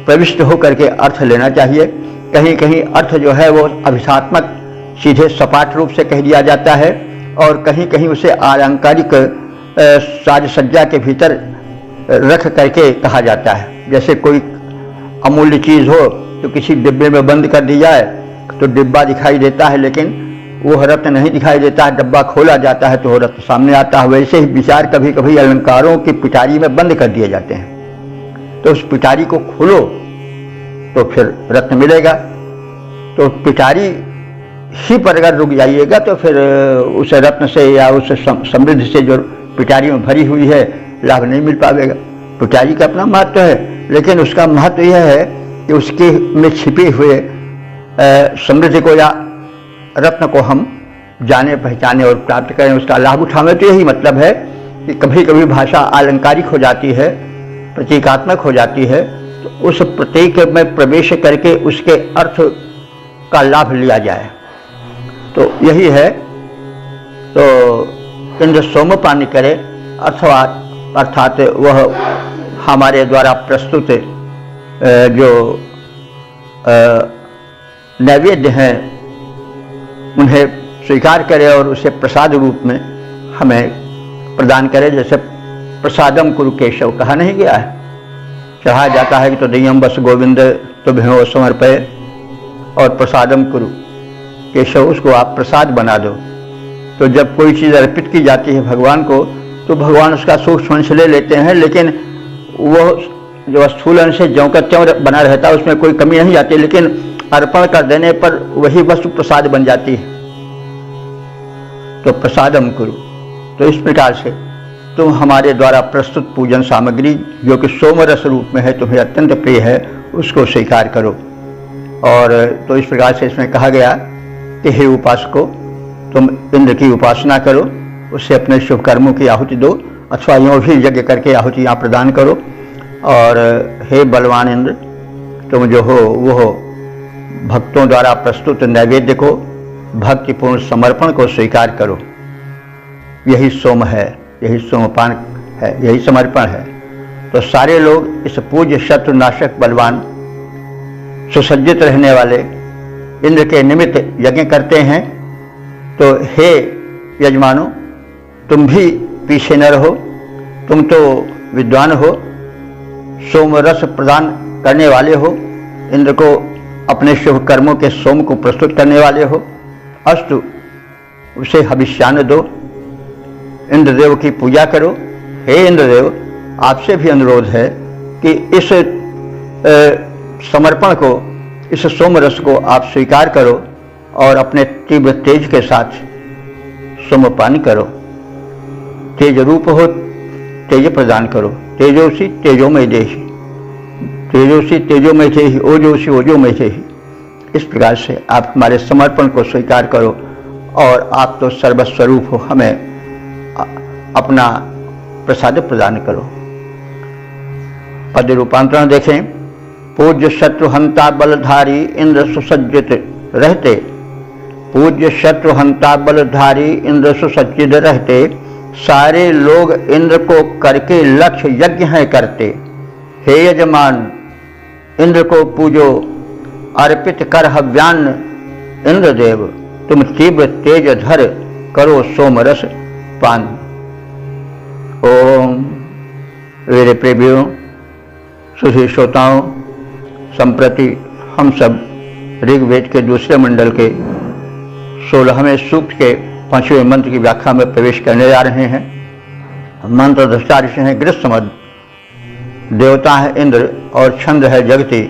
प्रविष्ट होकर के अर्थ लेना चाहिए। कहीं कहीं अर्थ जो है वो अभिधात्मक सीधे सपाट रूप से कह दिया जाता है और कहीं कहीं उसे अलंकारिक साज सज्जा के भीतर रख करके कहा जाता है। जैसे कोई अमूल्य चीज़ हो तो किसी डिब्बे में बंद कर दी जाए तो डिब्बा दिखाई देता है, लेकिन वो रत्न नहीं दिखाई देता है। डब्बा खोला जाता है तो वो रत्न सामने आता है। वैसे ही विचार कभी कभी अलंकारों की पिटारी में बंद कर दिए जाते हैं, तो उस पिटारी को खोलो तो फिर रत्न मिलेगा। तो पिटारी ही पर अगर रुक जाइएगा तो फिर उस रत्न से या उस समृद्धि से जो पिटारी में भरी हुई है लाभ नहीं मिल पाएगा। पिटारी का अपना महत्व है, लेकिन उसका महत्व यह है कि उसके में छिपे हुए समृद्धि को या रत्न को हम जाने पहचाने और प्राप्त करें, उसका लाभ उठावें। तो यही मतलब है कि कभी कभी भाषा अलंकारिक हो जाती है, प्रतीकात्मक हो जाती है, तो उस प्रतीक में प्रवेश करके उसके अर्थ का लाभ लिया जाए। तो यही है। तो इंद्र सोमपान करे अर्थात वह हमारे द्वारा प्रस्तुत जो नैवेद्य हैं उन्हें स्वीकार करे और उसे प्रसाद रूप में हमें प्रदान करे। जैसे प्रसादम कुरु केशव कहा नहीं गया है, चढ़ाया जाता है कि तो दय्यम बस गोविंद तो भ्यो समर्पय, और प्रसादम कुरु केशव, उसको आप प्रसाद बना दो। तो जब कोई चीज़ अर्पित की जाती है भगवान को तो भगवान उसका सूक्ष्म अंश ले लेते हैं, लेकिन वो जो स्थूल अंश से ज्यों का त्यों बना रहता है, उसमें कोई कमी नहीं जाती, लेकिन अर्पण कर देने पर वही वस्तु प्रसाद बन जाती है। तो प्रसादम कुरु। तो इस प्रकार से तुम हमारे द्वारा प्रस्तुत पूजन सामग्री जो कि सोमरस रूप में है, तुम्हें अत्यंत प्रिय है, उसको स्वीकार करो। और तो इस प्रकार से इसमें कहा गया कि हे उपासको, तुम इंद्र की उपासना करो, उससे अपने शुभ कर्मों की आहुति दो, अथवा यूँ भी यज्ञ करके आहुतियाँ प्रदान करो। और हे बलवान इंद्र, तुम जो हो वो हो भक्तों द्वारा प्रस्तुत नैवेद्य को, भक्तिपूर्ण समर्पण को स्वीकार करो। यही सोम है, यही सोमपान है, यही समर्पण है। तो सारे लोग इस पूज्य शत्रुनाशक बलवान सुसज्जित रहने वाले इंद्र के निमित्त यज्ञ करते हैं। तो हे यजमानो, तुम भी पीछे न रहो, तुम तो विद्वान हो, सोमरस प्रदान करने वाले हो, इंद्र को अपने शुभ कर्मों के सोम को प्रस्तुत करने वाले हो। अस्तु, उसे हविष्यान्न दो, इंद्रदेव की पूजा करो। हे इंद्रदेव, आपसे भी अनुरोध है कि इस समर्पण को, इस सोमरस को आप स्वीकार करो और अपने तीव्र तेज के साथ सोमपान करो। तेज रूप हो, तेज प्रदान करो। तेजोसी तेजोमय देहि, तेजोसी तेजोमय देहि, ओजोसी ओजोमय देहि। इस प्रकार से आप हमारे समर्पण को स्वीकार करो और आप तो सर्वस्वरूप हो, हमें अपना प्रसाद प्रदान करो। पद रूपांतरण देखें। पूज्य शत्रुहंता बलधारी इंद्र सुसज्जित रहते, पूज्य शत्रुहंता बलधारी इंद्र सुसज्जित रहते, सारे लोग इंद्र को करके लक्ष्य यज्ञ है करते। हे यजमान, इंद्र को पूजो, अर्पित कर हव्यान्न इंद्रदेव, तुम तीव्र तेज धर करो सोमरस पान। ओम। मेरे प्रेमियों, सुधी श्रोताओं, संप्रति हम सब ऋग्वेद के दूसरे मंडल के 16वें सूक्त के 5वें मंत्र की व्याख्या में प्रवेश करने जा रहे हैं। मंत्र दृष्टा ऋषि हैं गृहसमद, देवता है इंद्र और छंद है जगति।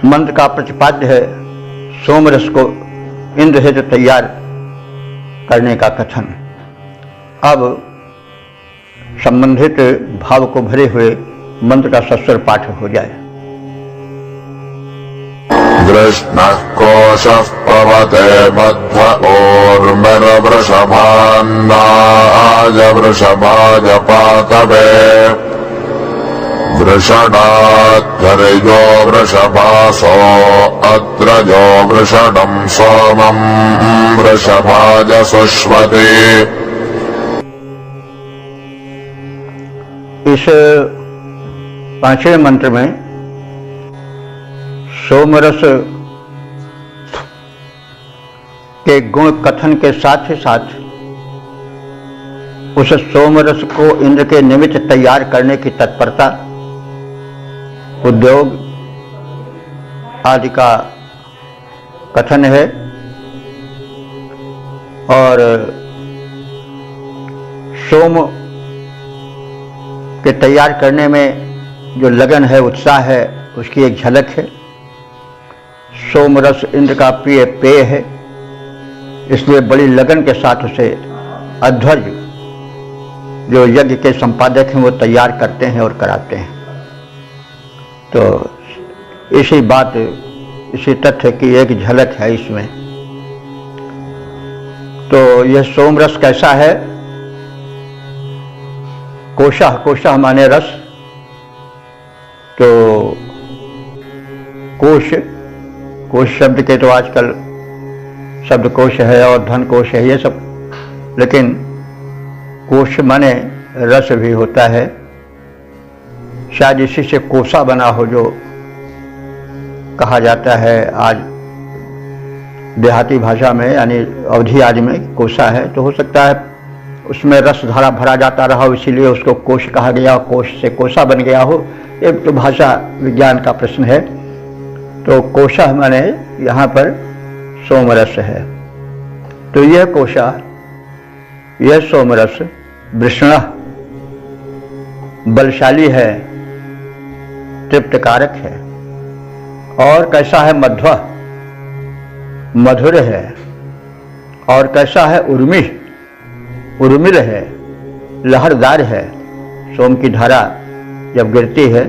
मंत्र का प्रतिपाद्य है सोमरस को इंद्र से तैयार करने का कथन। अब संबंधित भाव को भरे हुए मंत्र का सस्वर पाठ हो जाए। कृष्णः कोशः पवते मध्व ओर्मिर्वृषभान्नाय वृषभाय पातवे, वृषणाद्धरिजो वृषभासो अत्रजो वृषणं सोमं वृषभाय सुष्वते। इस 5वें मंत्र में सोमरस के गुण कथन के साथ ही साथ उस सोमरस को इंद्र के निमित्त तैयार करने की तत्परता, उद्योग आदि का कथन है। और सोम के तैयार करने में जो लगन है, उत्साह है, उसकी एक झलक है। सोमरस इंद्र का प्रिय पेय है, इसलिए बड़ी लगन के साथ उसे अध्वर्य जो यज्ञ के संपादक हैं वो तैयार करते हैं और कराते हैं। तो इसी बात, इसी तथ्य की एक झलक है इसमें। तो यह सोमरस कैसा है? कोशः, कोशः माने रस। तो कोश, कोश शब्द के तो आजकल शब्दकोश है और धन कोश है, ये सब, लेकिन कोश माने रस भी होता है। शायद इसी से कोसा बना हो, जो कहा जाता है आज देहाती भाषा में, यानी अवधी आदि में कोसा है। तो हो सकता है उसमें रस धारा भरा जाता रहा हो, इसीलिए उसको कोश कहा गया, कोश से कोसा बन गया हो। ये तो भाषा विज्ञान का प्रश्न है। तो कोशः माने यहाँ पर सोमरस है। तो यह कोशा, यह सोमरस वृषणः बलशाली है, तृप्तकारक है। और कैसा है? मध्वः मधुर है। और कैसा है? उर्मी, उर्मिल है, लहरदार है। सोम की धारा जब गिरती है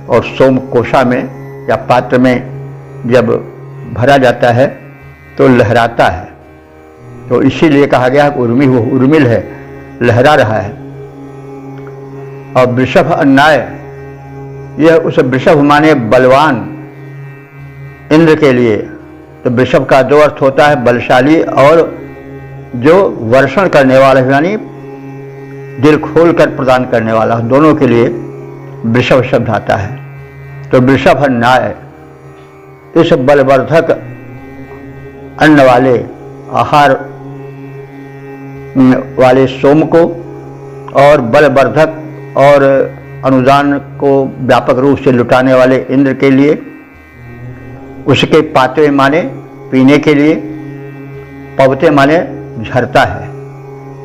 और सोम कोशा में या पात्र में जब भरा जाता है तो लहराता है। तो इसीलिए कहा गया उर्मी, वो उर्मिल है, लहरा रहा है। और वृषभ अन्याय, यह उस वृषभ माने बलवान इंद्र के लिए। तो वृषभ का दो अर्थ होता है, बलशाली और जो वर्षण करने वाला, यानी दिल खोलकर प्रदान करने वाला, दोनों के लिए वृषभ शब्द आता है। तो वृषभ अन्याय, इस बलवर्धक अन्न वाले, आहार वाले सोम को और बलवर्धक और अनुदान को व्यापक रूप से लुटाने वाले इंद्र के लिए, उसके पात्रे माने पीने के लिए, पवते माने झरता है।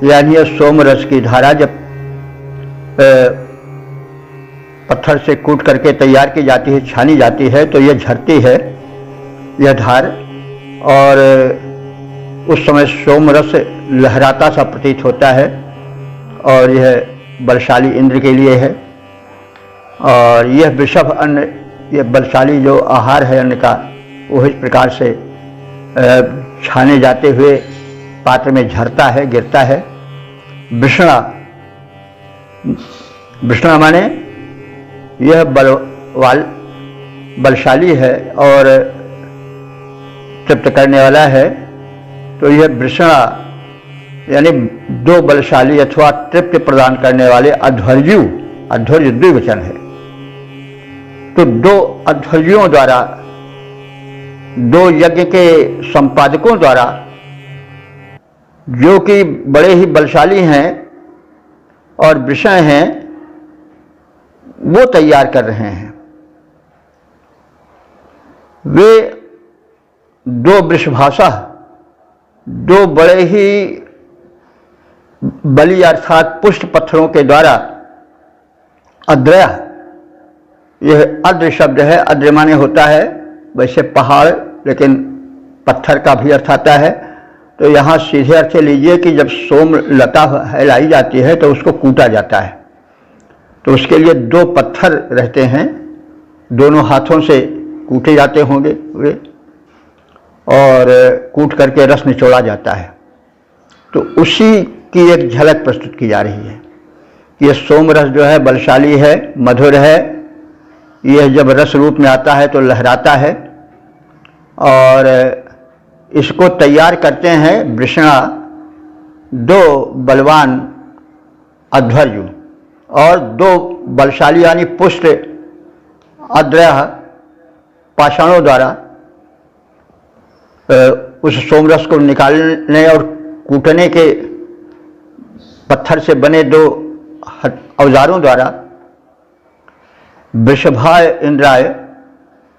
यानी यह सोम रस की धारा जब पत्थर से कूट करके तैयार की जाती है, छानी जाती है, तो यह झरती है यह धार। और उस समय सोम रस लहराता सा प्रतीत होता है। और यह बलशाली इंद्र के लिए है। और यह वृषभ अन्न, यह बलशाली जो आहार है अन्न का, वो इस प्रकार से छाने जाते हुए पात्र में झरता है, गिरता है। वृषणा, वृषणा माने यह बलशाली है और तृप्त करने वाला है। तो यह वृषणा यानी दो बलशाली अथवा तृप्ति प्रदान करने वाले अध्वर्यु, अध्वर्य द्विवचन है। तो दो अध्वर्यों द्वारा, दो यज्ञ के संपादकों द्वारा, जो कि बड़े ही बलशाली हैं और विषय हैं, वो तैयार कर रहे हैं। वे दो वृषभाषा, दो बड़े ही बलि अर्थात पुष्ट पत्थरों के द्वारा, अद्रया, यह अद्र शब्द है। अद्र माने होता है वैसे पहाड़, लेकिन पत्थर का भी अर्थ आता है। तो यहाँ सीधे अर्थ लीजिए कि जब सोम लता फैलाई जाती है तो उसको कूटा जाता है। तो उसके लिए दो पत्थर रहते हैं, दोनों हाथों से कूटे जाते होंगे वे, और कूट करके रस निचोड़ा जाता है। तो उसी की एक झलक प्रस्तुत की जा रही है कि यह सोम रस जो है बलशाली है, मधुर है। यह जब रस रूप में आता है तो लहराता है। और इसको तैयार करते हैं वृषणा, दो बलवान अध्वर्यु और दो बलशाली यानी पुष्ट अद्रय पाषाणों द्वारा उस सोमरस को निकालने और कूटने के पत्थर से बने 2 औजारों द्वारा वृषभाय इंद्राय,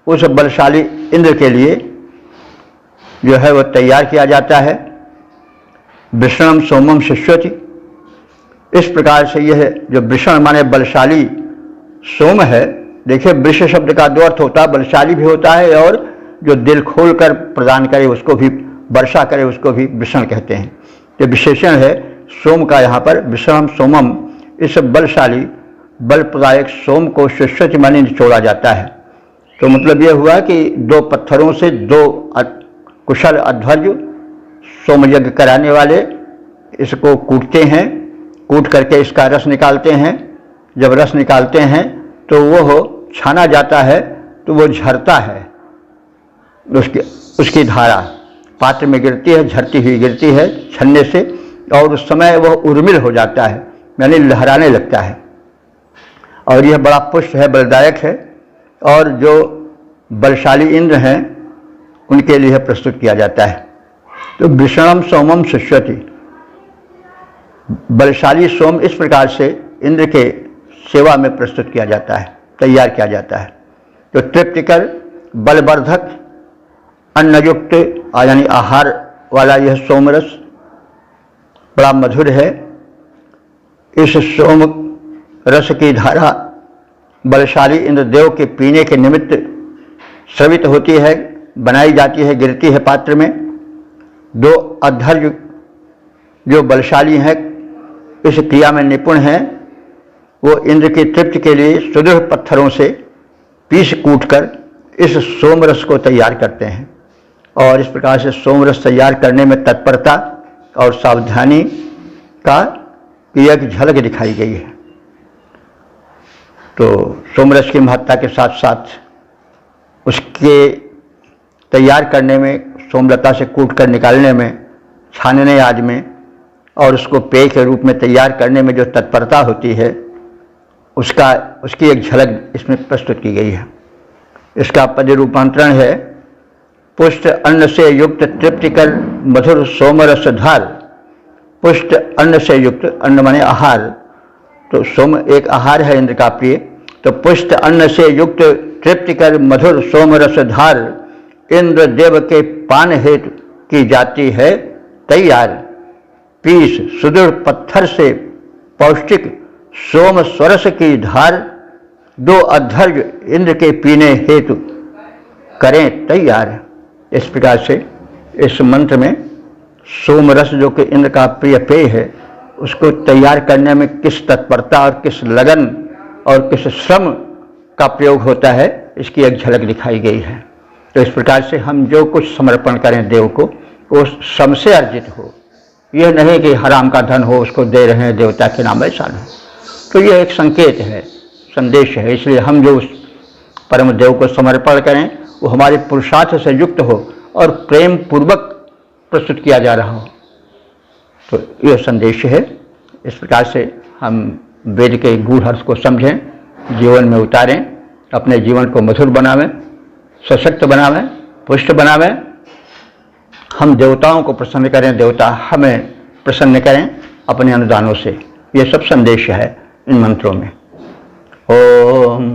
उस बलशाली इंद्र के लिए जो है वो तैयार किया जाता है। वृषणम सोमम शिष्यति, इस प्रकार से यह जो वृषण माने बलशाली सोम है, देखिए वृष शब्द का 2 अर्थ होता है, बलशाली भी होता है और जो दिल खोल कर प्रदान करे उसको भी, वर्षा करे उसको भी वृषण कहते हैं। ये विशेषण है सोम का यहाँ पर, वृषणम सोमम, इस बलशाली बलप्रदायक सोम को शिष्यति माने निचोड़ा जाता है। तो मतलब यह हुआ कि 2 पत्थरों से 2 कुशल अध्वर्य सोम यज्ञ कराने वाले इसको कूटते हैं, कूट करके इसका रस निकालते हैं। जब रस निकालते हैं तो वो छाना जाता है, तो वो झरता है, उसकी धारा पात्र में गिरती है, झरती हुई गिरती है छन्ने से, और उस समय वह उर्मिल हो जाता है, यानी लहराने लगता है। और यह बड़ा पुष्ट है, बलदायक है, और जो बलशाली इंद्र हैं उनके लिए प्रस्तुत किया जाता है। तो वृषणम सोमम शिष्यति, बलशाली सोम इस प्रकार से इंद्र के सेवा में प्रस्तुत किया जाता है, तैयार किया जाता है। तो तृप्तिकर बलवर्धक अन्नयुक्त यानी आहार वाला यह सोमरस बड़ा मधुर है। इस सोम रस की धारा बलशाली इंद्रदेव के पीने के निमित्त स्रवित होती है, बनाई जाती है, गिरती है पात्र में। 2 अध्वर्य जो बलशाली हैं, इस क्रिया में निपुण हैं, वो इंद्र की तृप्ति के लिए सुदृढ़ पत्थरों से पीस कूट कर इस सोमरस को तैयार करते हैं। और इस प्रकार से सोमरस तैयार करने में तत्परता और सावधानी का एक झलक दिखाई गई है। तो सोमरस की महत्ता के साथ साथ उसके तैयार करने में, सोमलता से कूट कर निकालने में, छानने आदि में, और उसको पेय के रूप में तैयार करने में जो तत्परता होती है, उसकी एक झलक इसमें प्रस्तुत की गई है। इसका पद रूपांतरण है, पुष्ट अन्न से युक्त तृप्तिकर मधुर सोमरस धार। पुष्ट अन्न से युक्त, अन्न माने आहार, तो सोम एक आहार है इंद्र का प्रिय। तो पुष्ट अन्न से युक्त तृप्तिकर मधुर सोमरस धार इंद्र देव के पान हेतु की जाती है तैयार। पीस सुदृढ़ पत्थर से पौष्टिक सोम स्वरस की धार 2 अध्वर्य इंद्र के पीने हेतु करें तैयार। इस प्रकार से इस मंत्र में सोमरस जो कि इंद्र का प्रिय पेय है, उसको तैयार करने में किस तत्परता और किस लगन और किस श्रम का प्रयोग होता है, इसकी एक झलक दिखाई गई है। तो इस प्रकार से हम जो कुछ समर्पण करें देव को, वो श्रम से अर्जित हो, यह नहीं कि हराम का धन हो उसको दे रहे हैं देवता के नाम, ऐसा नहीं। तो यह एक संकेत है, संदेश है। इसलिए हम जो उस परम देव को समर्पण करें वो हमारे पुरुषार्थ से युक्त हो और प्रेम पूर्वक प्रस्तुत किया जा रहा हो, तो यह संदेश है। इस प्रकार से हम वेद के गूढ़ अर्थ को समझें, जीवन में उतारें, अपने जीवन को मधुर बनावें, सशक्त बनावें, पुष्ट बनावें। हम देवताओं को प्रसन्न करें, देवता हमें प्रसन्न करें अपने अनुदानों से। ये सब संदेश है इन मंत्रों में। ओम